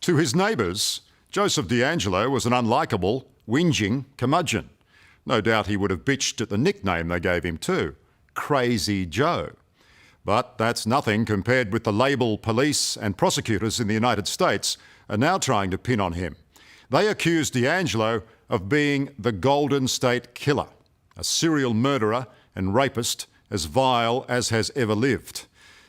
To his neighbours, Joseph DeAngelo was an unlikable, whinging curmudgeon. No doubt he would have bitched at the nickname they gave him too, Crazy Joe. But that's nothing compared with the label police and prosecutors in the United States are now trying to pin on him. They accuse DeAngelo of being the Golden State Killer, a serial murderer and rapist as vile as has ever lived.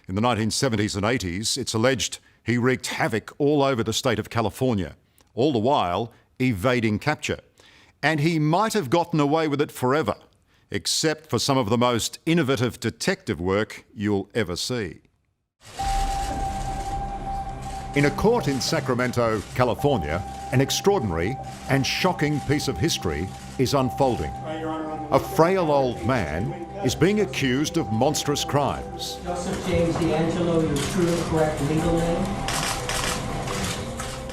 In the 1970s and 80s, it's alleged he wreaked havoc all over the state of California, all the while evading capture. And he might have gotten away with it forever, except for some of the most innovative detective work you'll ever see. In a court in Sacramento, California, an extraordinary and shocking piece of history is unfolding. A frail old man is being accused of monstrous crimes. Joseph James DeAngelo, your true and correct legal name?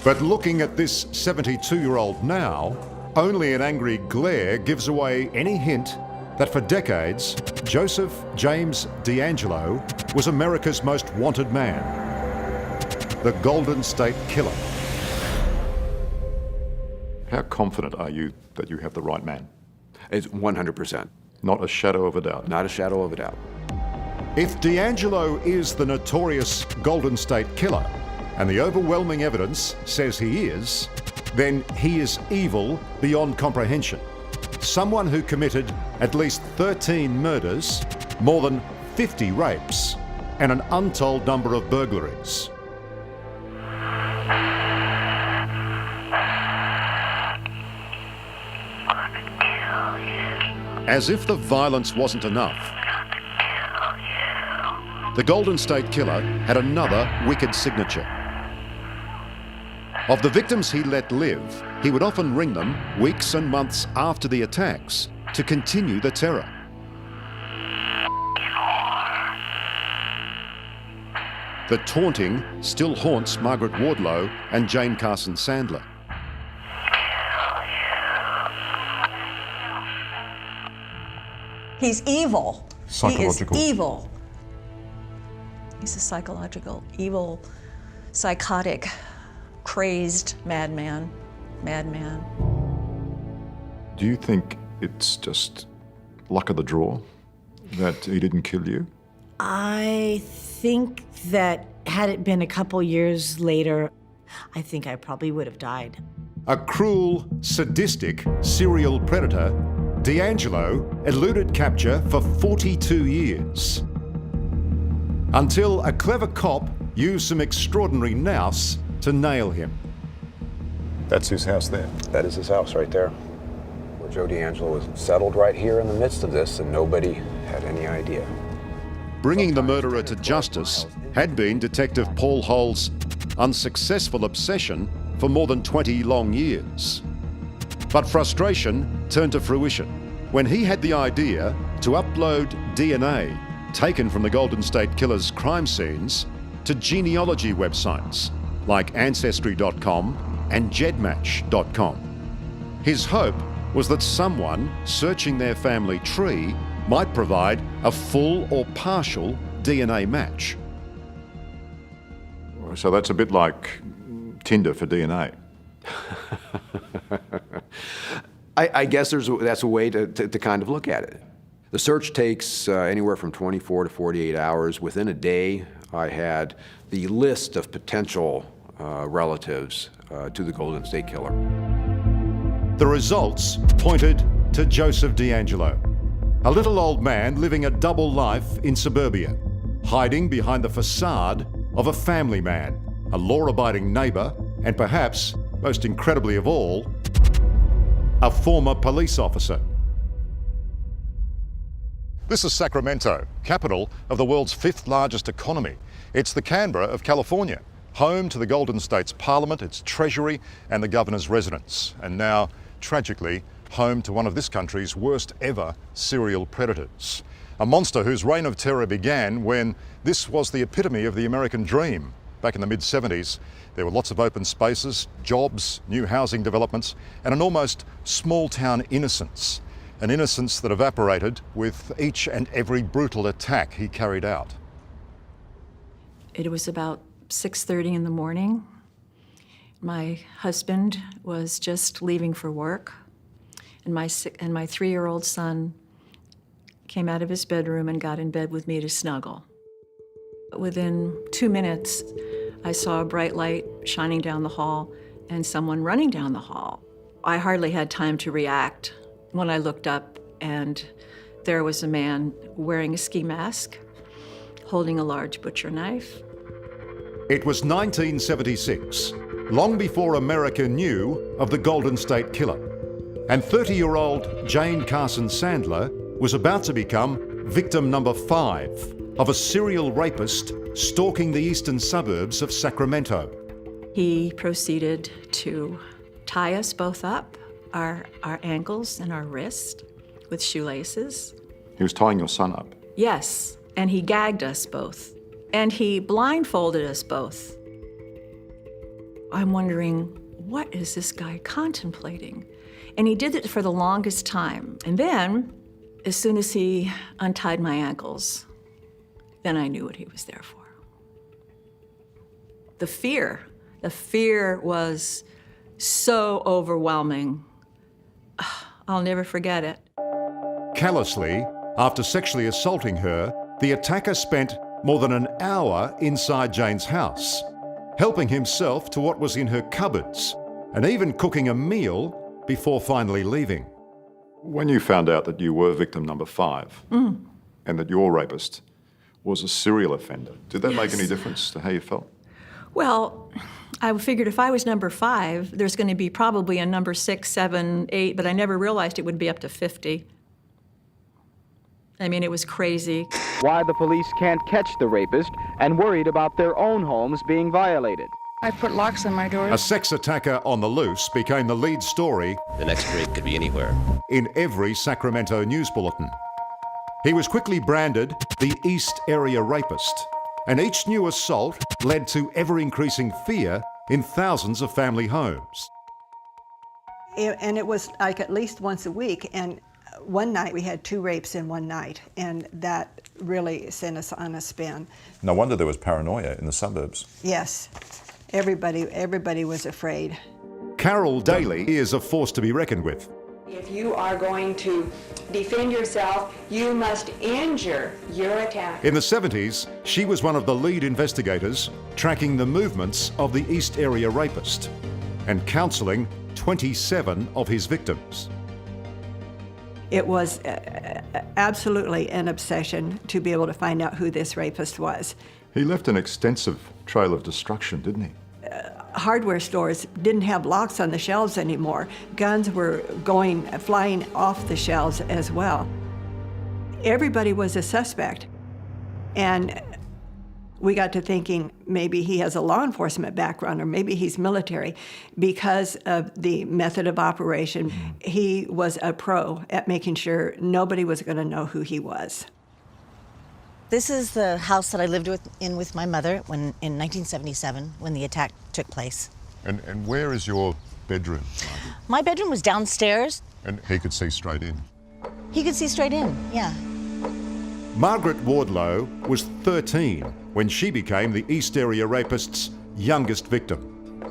But looking at this 72-year-old now, only an angry glare gives away any hint that for decades, Joseph James DeAngelo was America's most wanted man, the Golden State Killer. How confident are you that you have the right man? It's 100%. Not a shadow of a doubt. Not a shadow of a doubt. If DeAngelo is the notorious Golden State Killer, and the overwhelming evidence says he is, then he is evil beyond comprehension. Someone who committed at least 13 murders, more than 50 rapes, and an untold number of burglaries. As if the violence wasn't enough, the Golden State Killer had another wicked signature. Of the victims he let live, he would often ring them weeks and months after the attacks to continue the terror. The taunting still haunts Margaret Wardlow and Jane Carson Sandler. He's evil. Psychological. He is evil. He's a psychological, evil, psychotic, crazed madman. Do you think it's just luck of the draw that he didn't kill you? I think that had it been a couple years later, I think I probably would have died. A cruel, sadistic serial predator, DeAngelo eluded capture for 42 years. Until a clever cop used some extraordinary nous to nail him. That's his house there. That is his house right there, where Joe DeAngelo was settled right here in the midst of this, and nobody had any idea. Bringing the murderer to justice had been Detective Paul Hull's unsuccessful obsession for more than 20 long years. But frustration turned to fruition when he had the idea to upload DNA taken from the Golden State Killer's crime scenes to genealogy websites like Ancestry.com and Gedmatch.com. His hope was that someone searching their family tree might provide a full or partial DNA match. So that's a bit like Tinder for DNA. I guess that's a way to kind of look at it. The search takes anywhere from 24 to 48 hours. Within a day, I had the list of potential relatives to the Golden State Killer. The results pointed to Joseph DeAngelo, a little old man living a double life in suburbia, hiding behind the facade of a family man, a law-abiding neighbour, and perhaps, most incredibly of all, a former police officer. This is Sacramento, capital of the world's 5th largest economy. It's the Canberra of California, home to the Golden State's parliament, its treasury, and the governor's residence. And now, tragically, home to one of this country's worst ever serial predators. A monster whose reign of terror began when this was the epitome of the American dream. Back in the mid-70s, there were lots of open spaces, jobs, new housing developments, and an almost small-town innocence. An innocence that evaporated with each and every brutal attack he carried out. It was about 6:30 in the morning. My husband was just leaving for work, and my 3-year-old son came out of his bedroom and got in bed with me to snuggle. Within 2 minutes, I saw a bright light shining down the hall and someone running down the hall. I hardly had time to react when I looked up, and there was a man wearing a ski mask, holding a large butcher knife. It was 1976, long before America knew of the Golden State Killer. And 30-year-old Jane Carson Sandler was about to become victim number 5 of a serial rapist stalking the eastern suburbs of Sacramento. He proceeded to tie us both up, our ankles and our wrist, with shoelaces. He was tying your son up. Yes, and he gagged us both. And he blindfolded us both. I'm wondering, what is this guy contemplating? And he did it for the longest time. And then, as soon as he untied my ankles, then I knew what he was there for. The fear was so overwhelming. I'll never forget it. Callously, after sexually assaulting her, the attacker spent more than an hour inside Jane's house, helping himself to what was in her cupboards, and even cooking a meal before finally leaving. When you found out that you were victim number 5 and that your rapist was a serial offender, did that make any difference to how you felt? Well, I figured if I was number 5, there's going to be probably a number 6, 7, 8, but I never realized it would be up to 50. I mean, it was crazy. Why the police can't catch the rapist and worried about their own homes being violated. I put locks on my doors. A sex attacker on the loose became the lead story The next rape could be anywhere. in every Sacramento news bulletin. He was quickly branded the East Area Rapist, and each new assault led to ever-increasing fear in thousands of family homes. And it was like at least once a week, and one night we had 2 rapes in one night, and that really sent us on a spin. No wonder there was paranoia in the suburbs. Yes, everybody was afraid. Carol Daly is a force to be reckoned with. If you are going to defend yourself, you must injure your attacker. In the 70s, she was one of the lead investigators tracking the movements of the East Area Rapist and counselling 27 of his victims. It was absolutely an obsession to be able to find out who this rapist was. He left an extensive trail of destruction, didn't he? Hardware stores didn't have locks on the shelves anymore. Guns were flying off the shelves as well. Everybody was a suspect. And we got to thinking maybe he has a law enforcement background or maybe he's military. Because of the method of operation, he was a pro at making sure nobody was going to know who he was. This is the house that I lived in with my mother in 1977 when the attack took place. And where is your bedroom? My bedroom was downstairs. And he could see straight in. He could see straight in, yeah. Margaret Wardlow was 13 when she became the East Area Rapist's youngest victim.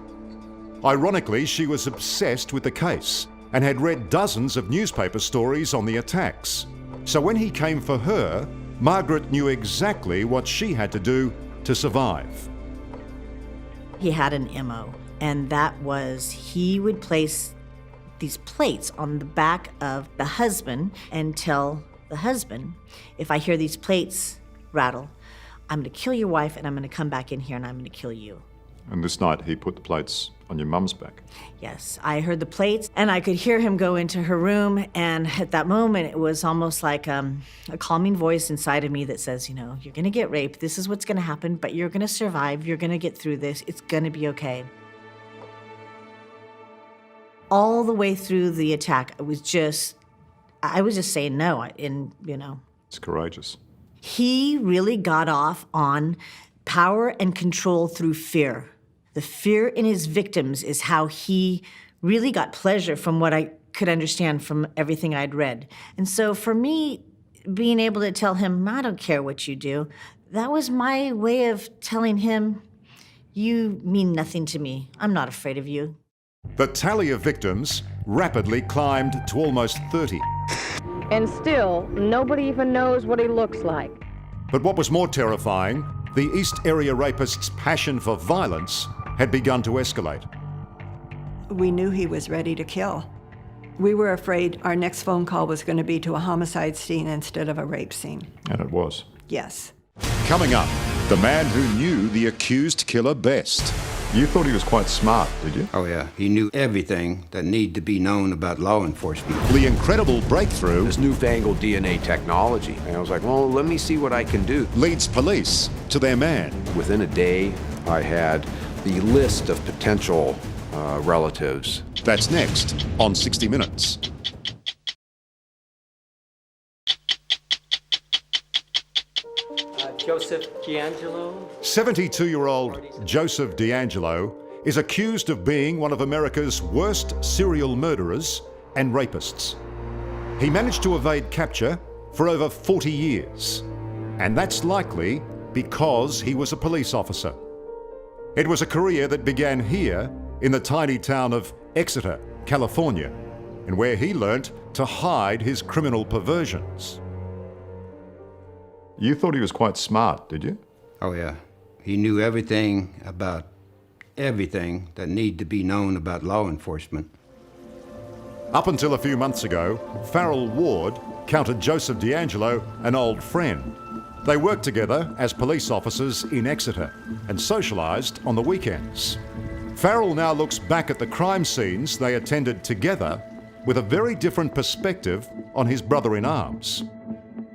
Ironically, she was obsessed with the case and had read dozens of newspaper stories on the attacks. So when he came for her, Margaret knew exactly what she had to do to survive. He had an MO, and that was he would place these plates on the back of the husband and tell the husband, if I hear these plates rattle, I'm going to kill your wife and I'm going to come back in here and I'm going to kill you. And this night he put the plates on your mum's back. Yes, I heard the plates and I could hear him go into her room, and at that moment it was almost like a calming voice inside of me that says, you know, you're going to get raped, this is what's going to happen, but you're going to survive, you're going to get through this, it's going to be okay. All the way through the attack, I was just saying no, and you know. It's courageous. He really got off on power and control through fear. The fear in his victims is how he really got pleasure from what I could understand from everything I'd read. And so for me, being able to tell him, I don't care what you do, that was my way of telling him, You mean nothing to me. I'm not afraid of you. The tally of victims rapidly climbed to almost 30. And still, nobody even knows what he looks like. But what was more terrifying, the East Area Rapist's passion for violence had begun to escalate. We knew he was ready to kill. We were afraid our next phone call was going to be to a homicide scene instead of a rape scene. And it was. Yes. Coming up, the man who knew the accused killer best. You thought he was quite smart, did you? Oh, yeah. He knew everything that needed to be known about law enforcement. The incredible breakthrough This newfangled DNA technology. And I was like, well, let me see what I can do. leads police to their man. Within a day, I had the list of potential relatives. That's next on 60 Minutes. Joseph DeAngelo. 72-year-old Joseph DeAngelo is accused of being one of America's worst serial murderers and rapists. He managed to evade capture for over 40 years, and that's likely because he was a police officer. It was a career that began here in the tiny town of Exeter, California, and where he learnt to hide his criminal perversions. You thought he was quite smart, did you? Oh, yeah. He knew everything about everything that needed to be known about law enforcement. Up until a few months ago, Farrell Ward counted Joseph DeAngelo an old friend. They worked together as police officers in Exeter and socialised on the weekends. Farrell now looks back at the crime scenes they attended together with a very different perspective on his brother-in-arms.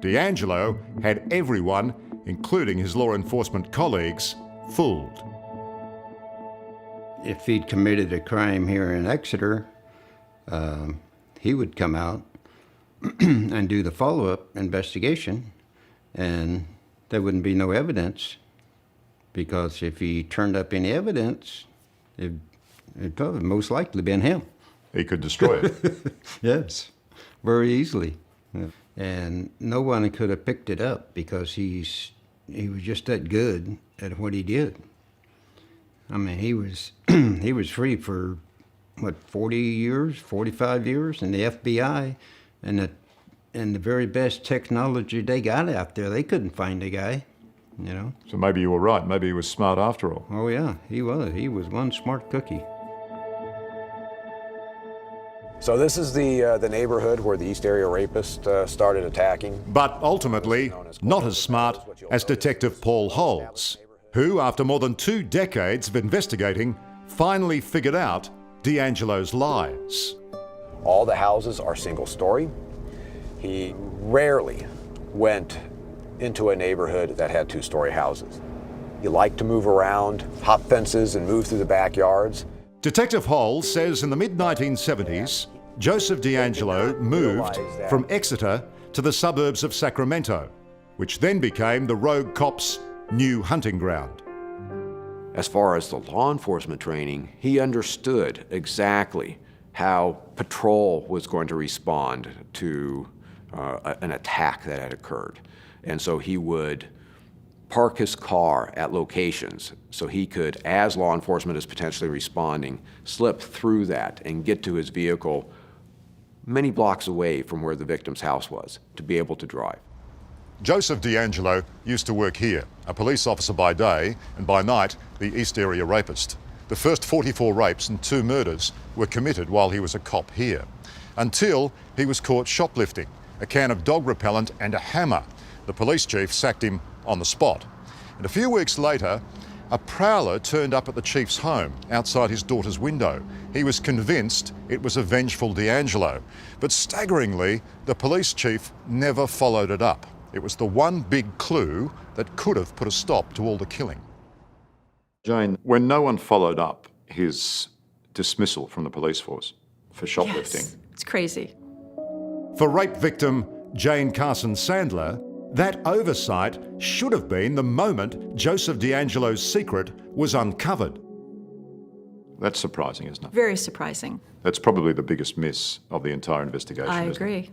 DeAngelo had everyone, including his law enforcement colleagues, fooled. If he'd committed a crime here in Exeter, he would come out and do the follow-up investigation, and there wouldn't be no evidence, because if he turned up any evidence, it'd probably most likely been him. He could destroy it. Yes, very easily. Yeah. And no one could have picked it up because he was just that good at what he did. I mean, he was he was free for what, 40 years, 45 years in the FBI, and the very best technology they got out there, they couldn't find the guy, you know. So maybe you were right. Maybe he was smart after all. Oh yeah, he was. He was one smart cookie. So this is the neighborhood where the East Area Rapist started attacking. But ultimately, not as smart as Detective Paul Holes, who, after more than 2 decades of investigating, finally figured out DeAngelo's lies. All the houses are single-story. He rarely went into a neighborhood that had 2-story houses. He liked to move around, hop fences, and move through the backyards. Detective Holes says in the mid-1970s, Joseph DeAngelo moved from Exeter to the suburbs of Sacramento, which then became the rogue cop's new hunting ground. As far as the law enforcement training, he understood exactly how patrol was going to respond to an attack that had occurred. And so he would park his car at locations so he could, as law enforcement is potentially responding, slip through that and get to his vehicle many blocks away from where the victim's house was to be able to drive. Joseph DeAngelo used to work here, a police officer by day, and by night, the East Area Rapist. The first 44 rapes and 2 murders were committed while he was a cop here, until he was caught shoplifting a can of dog repellent and a hammer. The police chief sacked him on the spot. And a few weeks later, a prowler turned up at the chief's home outside his daughter's window. He was convinced it was a vengeful DeAngelo, but staggeringly, the police chief never followed it up. It was the one big clue that could have put a stop to all the killing. Jane, when no one followed up his dismissal from the police force for shoplifting. Yes, it's crazy. For rape victim Jane Carson Sandler, that oversight should have been the moment Joseph DeAngelo's secret was uncovered. That's surprising, isn't it? Very surprising. That's probably the biggest miss of the entire investigation. I isn't it? agree.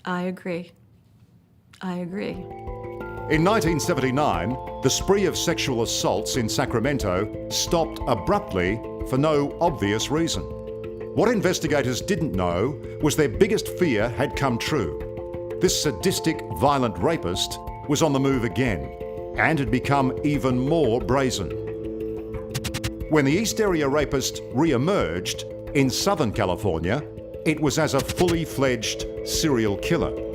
I agree. I agree. In 1979, the spree of sexual assaults in Sacramento stopped abruptly for no obvious reason. What investigators didn't know was their biggest fear had come true. This sadistic, violent rapist was on the move again and had become even more brazen. When the East Area rapist re-emerged in Southern California, it was as a fully fledged serial killer.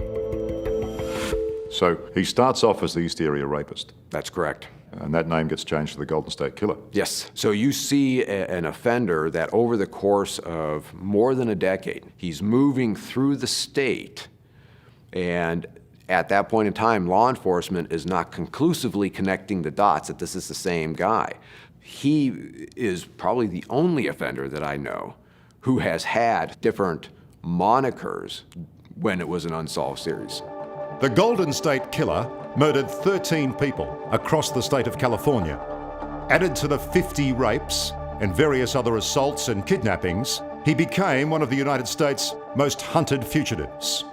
So he starts off as the East Area rapist, That's correct. and that name gets changed to the Golden State Killer. Yes. So you see an offender that over the course of more than a decade, he's moving through the state, and at that point in time, law enforcement is not conclusively connecting the dots that this is the same guy. He is probably the only offender that I know who has had different monikers when it was an unsolved series. The Golden State Killer murdered 13 people across the state of California. Added to the 50 rapes and various other assaults and kidnappings, he became one of the United States' most hunted fugitives.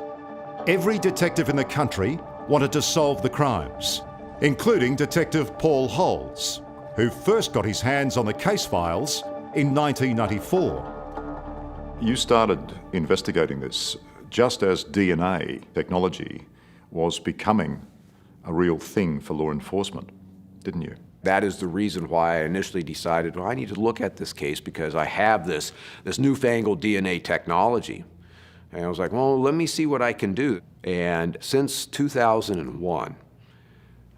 Every detective in the country wanted to solve the crimes, including Detective Paul Holes, who first got his hands on the case files in 1994. You started investigating this just as DNA technology was becoming a real thing for law enforcement, didn't you? That is the reason why I initially decided, well, I need to look at this case because I have this newfangled DNA technology. And I was like, well, let me see what I can do. And since 2001,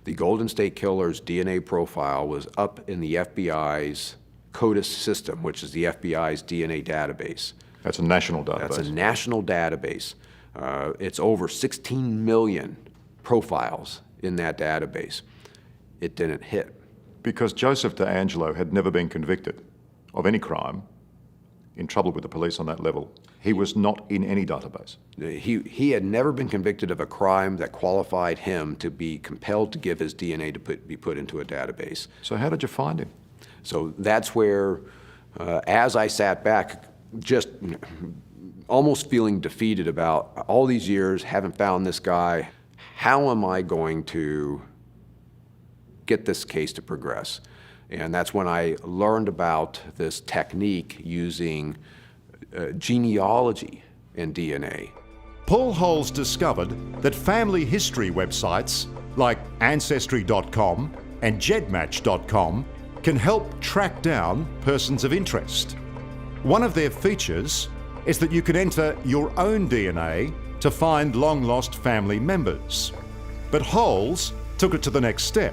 the Golden State Killer's DNA profile was up in the FBI's CODIS system, which is the FBI's DNA database. That's a national database. That's a national database. It's over 16 million profiles in that database. It didn't hit. Because Joseph DeAngelo had never been convicted of any crime, in trouble with the police on that level. He was not in any database. He had never been convicted of a crime that qualified him to be compelled to give his DNA to be put into a database. So how did you find him? So that's where, as I sat back, just almost feeling defeated about all these years, haven't found this guy, how am I going to get this case to progress? And that's when I learned about this technique using genealogy and DNA. Paul Holes discovered that family history websites like Ancestry.com and Gedmatch.com can help track down persons of interest. One of their features is that you can enter your own DNA to find long-lost family members. But Holes took it to the next step.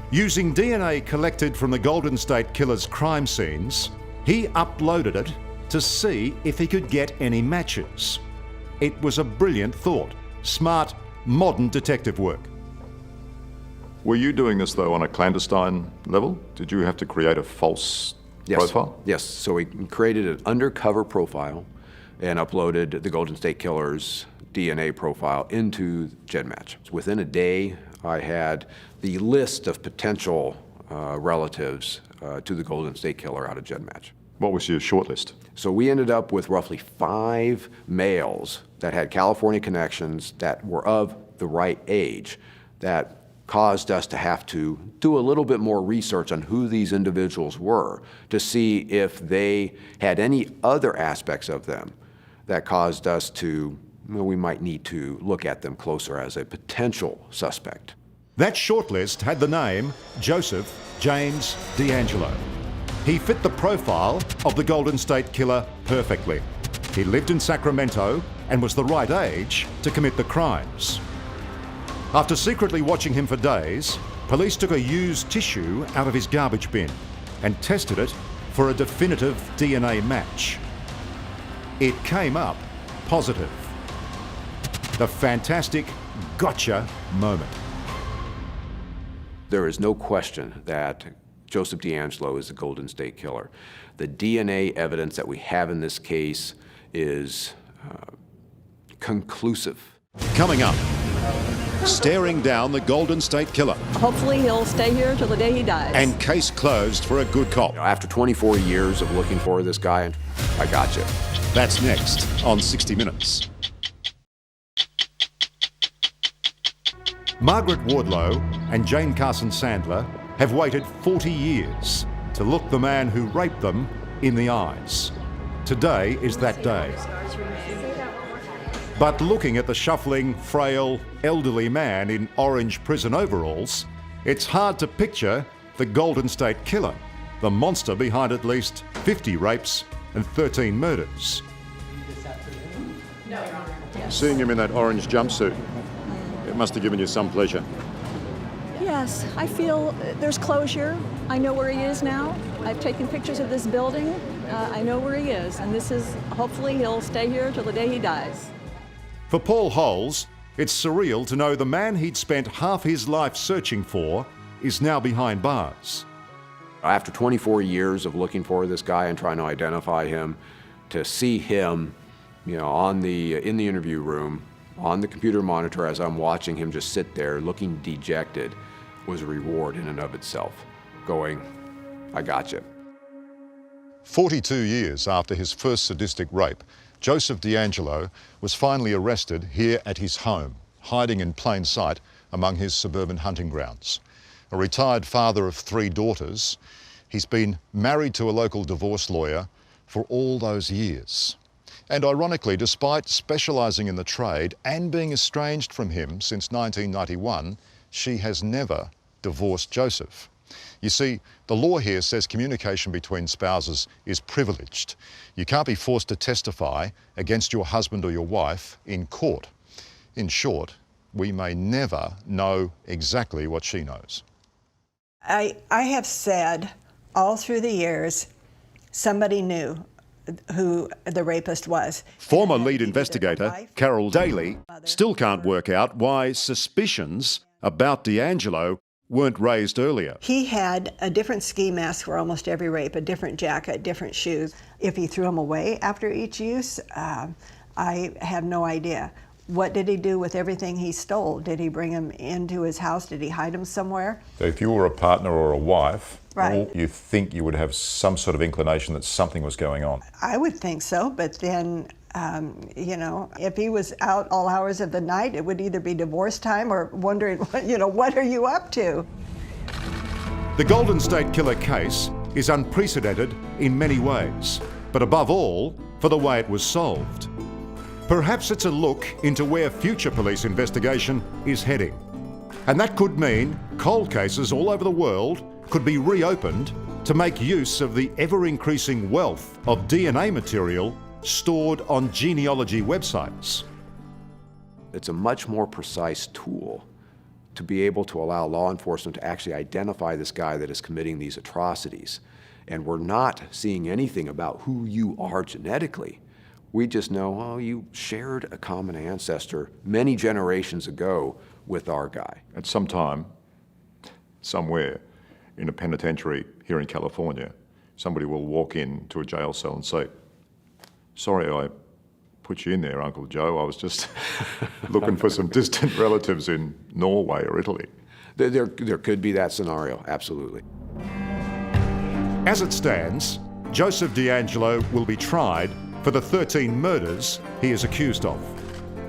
Using DNA collected from the Golden State Killer's crime scenes, he uploaded it to see if he could get any matches. It was a brilliant thought. Smart, modern detective work. Were you doing this, though, on a clandestine level? Did you have to create a false profile? Yes. So we created an undercover profile and uploaded the Golden State Killer's DNA profile into Gedmatch. Within a day, I had the list of potential relatives to the Golden State Killer out of Gedmatch. What was your shortlist? So we ended up with roughly 5 males that had California connections that were of the right age that caused us to have to do a little bit more research on who these individuals were to see if they had any other aspects of them that caused us to, well, we might need to look at them closer as a potential suspect. That shortlist had the name Joseph James DeAngelo. He fit the profile of the Golden State Killer perfectly. He lived in Sacramento and was the right age to commit the crimes. After secretly watching him for days, police took a used tissue out of his garbage bin and tested it for a definitive DNA match. It came up positive. The fantastic gotcha moment. There is no question that Joseph DeAngelo is the Golden State Killer. The DNA evidence that we have in this case is conclusive. Coming up, staring down the Golden State Killer. Hopefully he'll stay here till the day he dies. And case closed for a good cop. After 24 years of looking for this guy, I got you. That's next on 60 Minutes. Margaret Wardlow and Jane Carson Sandler have waited 40 years to look the man who raped them in the eyes. Today is that day. But looking at the shuffling, frail, elderly man in orange prison overalls, it's hard to picture the Golden State Killer, the monster behind at least 50 rapes and 13 murders. Seeing him in that orange jumpsuit, it must have given you some pleasure. Yes, I feel there's closure. I know where he is now. I've taken pictures of this building. I know where he is, and this is, hopefully he'll stay here till the day he dies. For Paul Holes, it's surreal to know the man he'd spent half his life searching for is now behind bars. After 24 years of looking for this guy and trying to identify him, to see him, in the interview room, on the computer monitor as I'm watching him just sit there looking dejected, was a reward in and of itself. Going, I gotcha. 42 years after his first sadistic rape, Joseph DeAngelo was finally arrested here at his home, hiding in plain sight among his suburban hunting grounds. A retired father of 3 daughters, he's been married to a local divorce lawyer for all those years. And ironically, despite specialising in the trade and being estranged from him since 1991, she has never divorced Joseph. You see, the law here says communication between spouses is privileged. You can't be forced to testify against your husband or your wife in court. In short, we may never know exactly what she knows. I have said all through the years, somebody knew who the rapist was. Former lead investigator Carol Daly still can't work out why suspicions about DeAngelo weren't raised earlier. He had a different ski mask for almost every rape, a different jacket, different shoes. If he threw them away after each use, I have no idea. What did he do with everything he stole? Did he bring them into his house? Did he hide them somewhere? So if you were a partner or a wife, Right. you think you would have some sort of inclination that something was going on. I would think so, but then, if he was out all hours of the night, it would either be divorce time or wondering, what are you up to? The Golden State Killer case is unprecedented in many ways, but above all, for the way it was solved. Perhaps it's a look into where future police investigation is heading. And that could mean cold cases all over the world could be reopened to make use of the ever-increasing wealth of DNA material stored on genealogy websites. It's a much more precise tool to be able to allow law enforcement to actually identify this guy that is committing these atrocities. And we're not seeing anything about who you are genetically. We just know, you shared a common ancestor many generations ago with our guy. At some time, somewhere in a penitentiary here in California, somebody will walk into a jail cell and say, "Sorry I put you in there, Uncle Joe. I was just looking for some distant relatives in Norway or Italy." There could be that scenario, absolutely. As it stands, Joseph DeAngelo will be tried for the 13 murders he is accused of.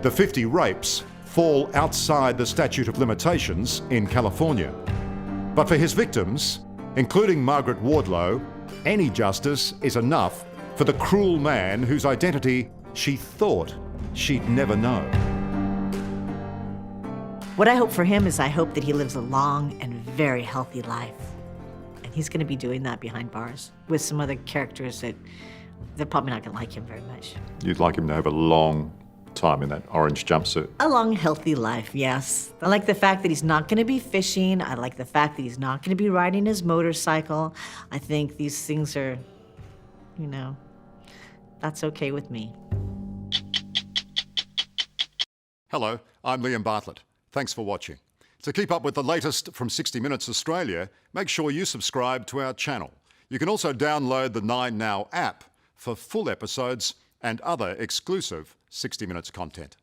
The 50 rapes fall outside the statute of limitations in California. But for his victims, including Margaret Wardlow, any justice is enough for the cruel man whose identity she thought she'd never know. What I hope for him is I hope that he lives a long and very healthy life. And he's going to be doing that behind bars with some other characters that they're probably not going to like him very much. You'd like him to have a long time in that orange jumpsuit. A long, healthy life, yes. I like the fact that he's not going to be fishing. I like the fact that he's not going to be riding his motorcycle. I think these things are, that's okay with me. Hello, I'm Liam Bartlett. Thanks for watching. To keep up with the latest from 60 Minutes Australia, make sure you subscribe to our channel. You can also download the 9Now app for full episodes and other exclusive 60 Minutes content.